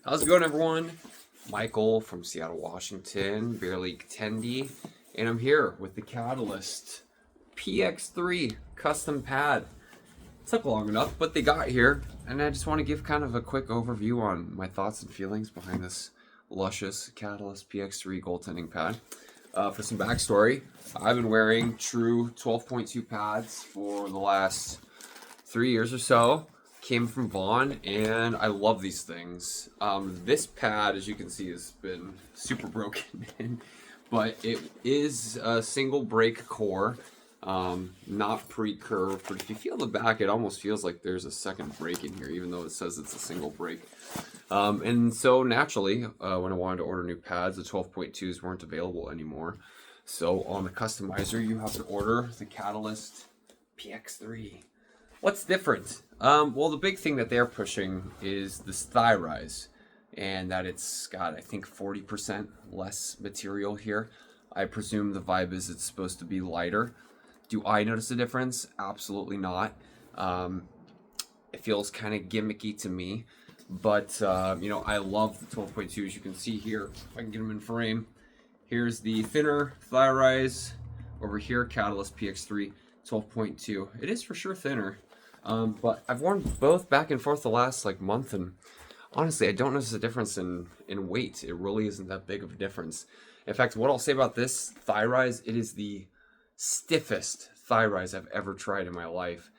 How's it going, everyone? Michael from Seattle, Washington, Beer League attendee, and I'm here with the Catalyst PX3 custom pad. It took long enough, but they got here, and I just want to give kind of a quick overview on my thoughts and feelings behind this luscious Catalyst PX3 goaltending pad. For some backstory, I've been wearing true 12.2 pads for the last 3 years or so. Came from Vaughn, and I love these things. This pad, as you can see, has been super broken in, but it is a single break core, not pre-curved, but if you feel the back, it almost feels like there's a second break in here, even though it says it's a single break. And so naturally, when I wanted to order new pads, the 12.2s weren't available anymore. So on the customizer, you have to order the Catalyst PX3. What's different? Well, the big thing that they're pushing is this thigh rise, and that it's got, I think, 40% less material here. I presume the vibe is it's supposed to be lighter. Do I notice a difference? Absolutely not. It feels kind of gimmicky to me, but I love the 12.2, as you can see here. If I can get them in frame. Here's the thinner thigh rise. Over here, Catalyst PX3 12.2. It is for sure thinner. But I've worn both back and forth the last month, and honestly, I don't notice a difference in weight. It really isn't that big of a difference. In fact, what I'll say about this thigh rise, it is the stiffest thigh rise I've ever tried in my life.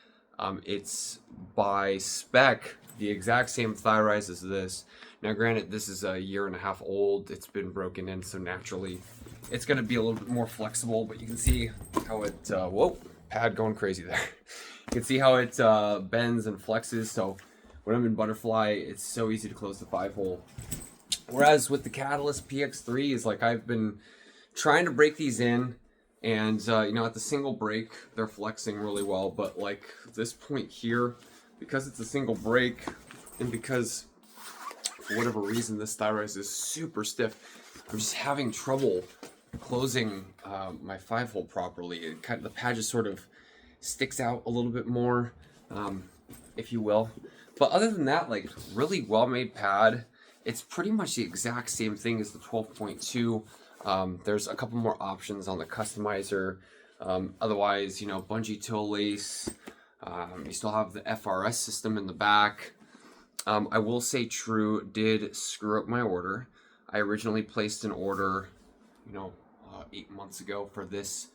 It's by spec the exact same thigh rise as this. Now, granted, this is a 1.5 years old. It's been broken in, so naturally, it's going to be a little bit more flexible. But you can see how it. Whoa, pad going crazy there. You can see how it bends and flexes, so when I'm in butterfly, it's so easy to close the 5-hole. Whereas with the Catalyst PX3, is I've been trying to break these in, and at the single break, they're flexing really well, but this point here, because it's a single break, and because for whatever reason this thigh rise is super stiff, I'm just having trouble closing my 5-hole properly. And the pad just sort of sticks out a little bit more, if you will. But other than that, really well-made pad. It's pretty much the exact same thing as the 12.2. There's a couple more options on the customizer. Otherwise, bungee toe lace. You still have the FRS system in the back. I will say True did screw up my order. I originally placed an order, 8 months ago for this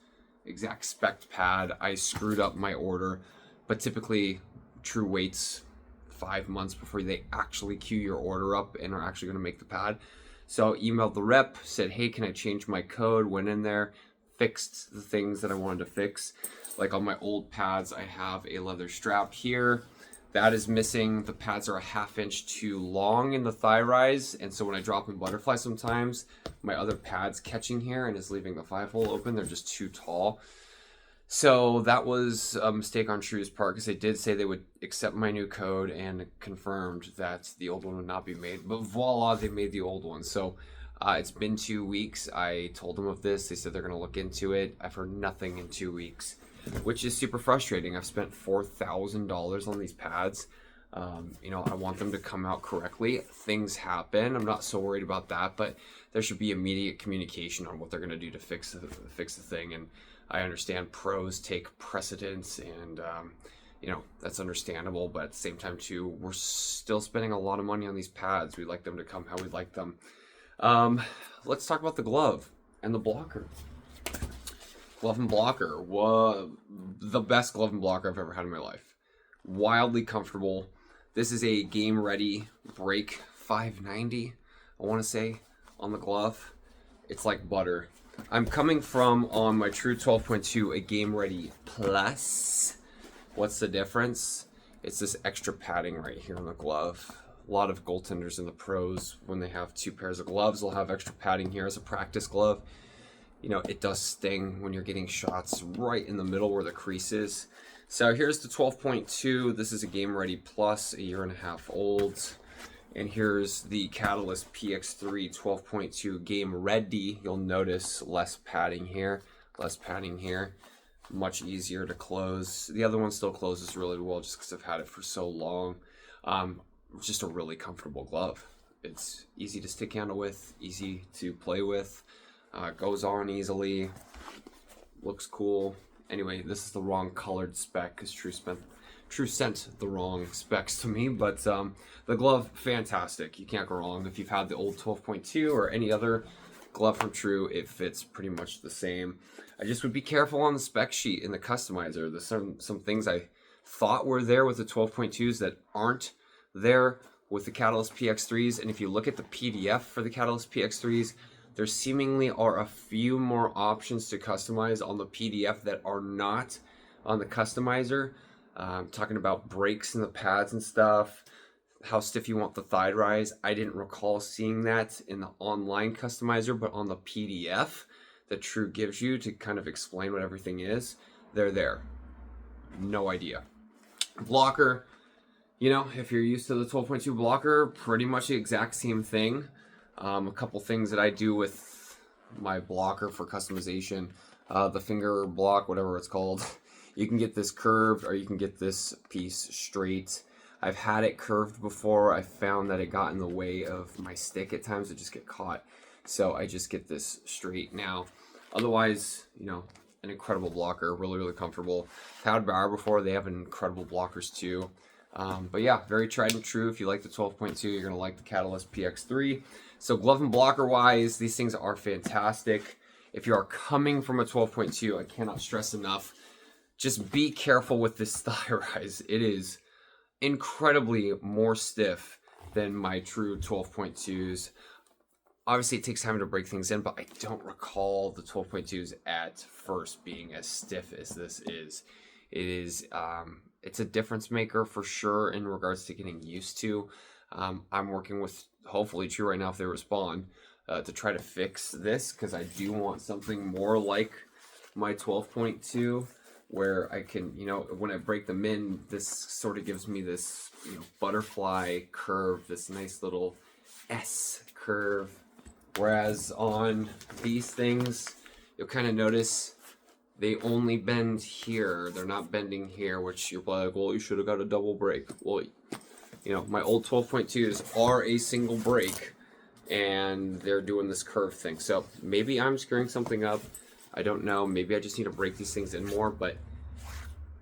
exact spec pad. I screwed up my order, but typically True waits 5 months before they actually queue your order up and are actually going to make the pad. So I emailed the rep, said, hey, can I change my code? Went in there, fixed the things that I wanted to fix. Like on my old pads, I have a leather strap here. That is missing. The pads are a 1/2 inch too long in the thigh rise, and so when I drop in butterfly sometimes, my other pad's catching here and is leaving the 5-hole open. They're just too tall. So that was a mistake on Trues' part, because they did say they would accept my new code and confirmed that the old one would not be made. But voila, they made the old one. So it's been 2 weeks. I told them of this. They said they're going to look into it. I've heard nothing in 2 weeks, which is super frustrating. I've spent $4,000 on these pads. I want them to come out correctly. Things happen. I'm not so worried about that, but there should be immediate communication on what they're going to do to fix the thing. And I understand pros take precedence, and that's understandable. But at the same time, too, we're still spending a lot of money on these pads. We like them to come how we like them. Let's talk about the glove and the blocker. Glove and blocker. The best glove and blocker I've ever had in my life. Wildly comfortable. This is a game ready break 590, I want to say, on the glove. It's like butter. I'm coming from, on my True 12.2, a game ready plus. What's the difference? It's this extra padding right here on the glove. A lot of goaltenders in the pros, when they have 2 pairs of gloves, will have extra padding here as a practice glove. It does sting when you're getting shots right in the middle where the crease is. So here's the 12.2. This is a Game Ready Plus, a 1.5 years old. And here's the Catalyst PX3 12.2 Game Ready. You'll notice less padding here, much easier to close. The other one still closes really well just because I've had it for so long. Just a really comfortable glove. It's easy to stick handle with, easy to play with, goes on easily, looks cool. Anyway, this is the wrong colored spec because True sent the wrong specs to me, but the glove, fantastic. You can't go wrong. If you've had the old 12.2 or any other glove from True, it fits pretty much the same. I just would be careful on the spec sheet in the customizer. There's some things I thought were there with the 12.2s that aren't there with the Catalyst PX3s, and if you look at the PDF for the Catalyst PX3s, there seemingly are a few more options to customize on the PDF that are not on the customizer. Talking about brakes in the pads and stuff, how stiff you want the thigh rise. I didn't recall seeing that in the online customizer, but on the PDF that True gives you to kind of explain what everything is, they're there. No idea. Blocker, you know, if you're used to the 12.2 blocker, pretty much the exact same thing. A couple things that I do with my blocker for customization, the finger block, whatever it's called. You can get this curved or you can get this piece straight. I've had it curved before. I found that it got in the way of my stick at times. It just get caught. So I just get this straight now. Otherwise, you know, an incredible blocker, really, really comfortable. Had Bauer before, they have incredible blockers too. But yeah, very tried and true. If you like the 12.2, you're going to like the Catalyst PX3. So glove and blocker wise, these things are fantastic. If you are coming from a 12.2, I cannot stress enough, just be careful with this thigh rise. It is incredibly more stiff than my True 12.2s. Obviously, it takes time to break things in, but I don't recall the 12.2s at first being as stiff as this is. It is, it's a difference maker for sure in regards to getting used to. I'm working with, hopefully, True right now if they respond, to try to fix this, because I do want something more like my 12.2, where I can, you know, when I break them in, this sort of gives me this, you know, butterfly curve, this nice little S curve. Whereas on these things, you'll kind of notice they only bend here. They're not bending here, which you're like, well, you should have got a double break. Well, you know, my old 12.2s are a single break, and they're doing this curve thing. So maybe I'm screwing something up. I don't know. Maybe I just need to break these things in more, but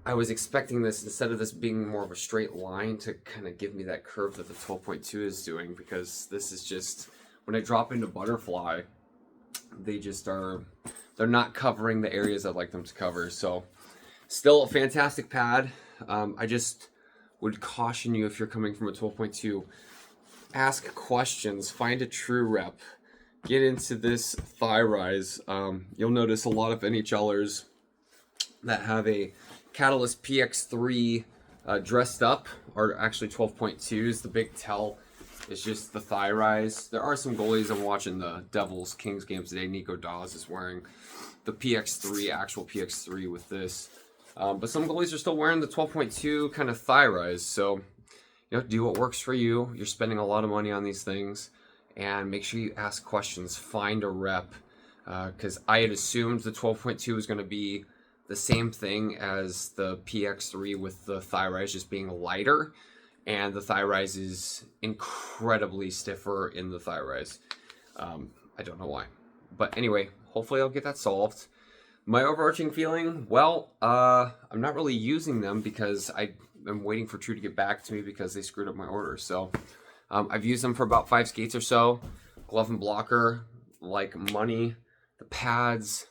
I was expecting this, instead of this being more of a straight line, to kind of give me that curve that the 12.2 is doing, because this is just, when I drop into butterfly, they just are, they're not covering the areas I'd like them to cover. So still a fantastic pad. I just would caution you, if you're coming from a 12.2, ask questions, find a True rep, get into this thigh rise. You'll notice a lot of NHLers that have a Catalyst PX3 dressed up are actually 12.2s. The big tell is just the thigh rise. There are some goalies. I'm watching the Devils Kings games today. Nico Dawes is wearing the PX3, actual PX3 with this. But some goalies are still wearing the 12.2 kind of thigh rise. So, you know, do what works for you. You're spending a lot of money on these things. And make sure you ask questions. Find a rep. Because I had assumed the 12.2 was going to be the same thing as the PX3 with the thigh rise just being lighter. And the thigh rise is incredibly stiffer in the thigh rise. I don't know why. But anyway, hopefully I'll get that solved. My overarching feeling, well, I'm not really using them because I'm waiting for True to get back to me because they screwed up my order. So I've used them for about 5 skates or so. Glove and blocker, like money. The pads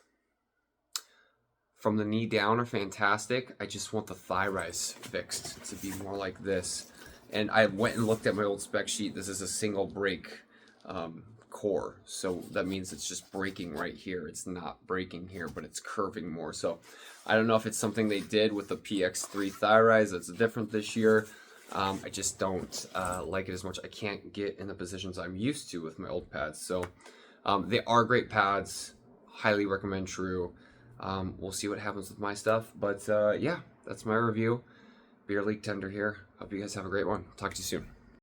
from the knee down are fantastic. I just want the thigh rise fixed to be more like this. And I went and looked at my old spec sheet. This is a single break core. So that means it's just breaking right here. It's not breaking here, but it's curving more. So I don't know if it's something they did with the PX3 thigh rise that's different this year. I just don't like it as much. I can't get in the positions I'm used to with my old pads. So they are great pads. Highly recommend True. We'll see what happens with my stuff. But yeah, that's my review. Beer League Tender here. Hope you guys have a great one. Talk to you soon.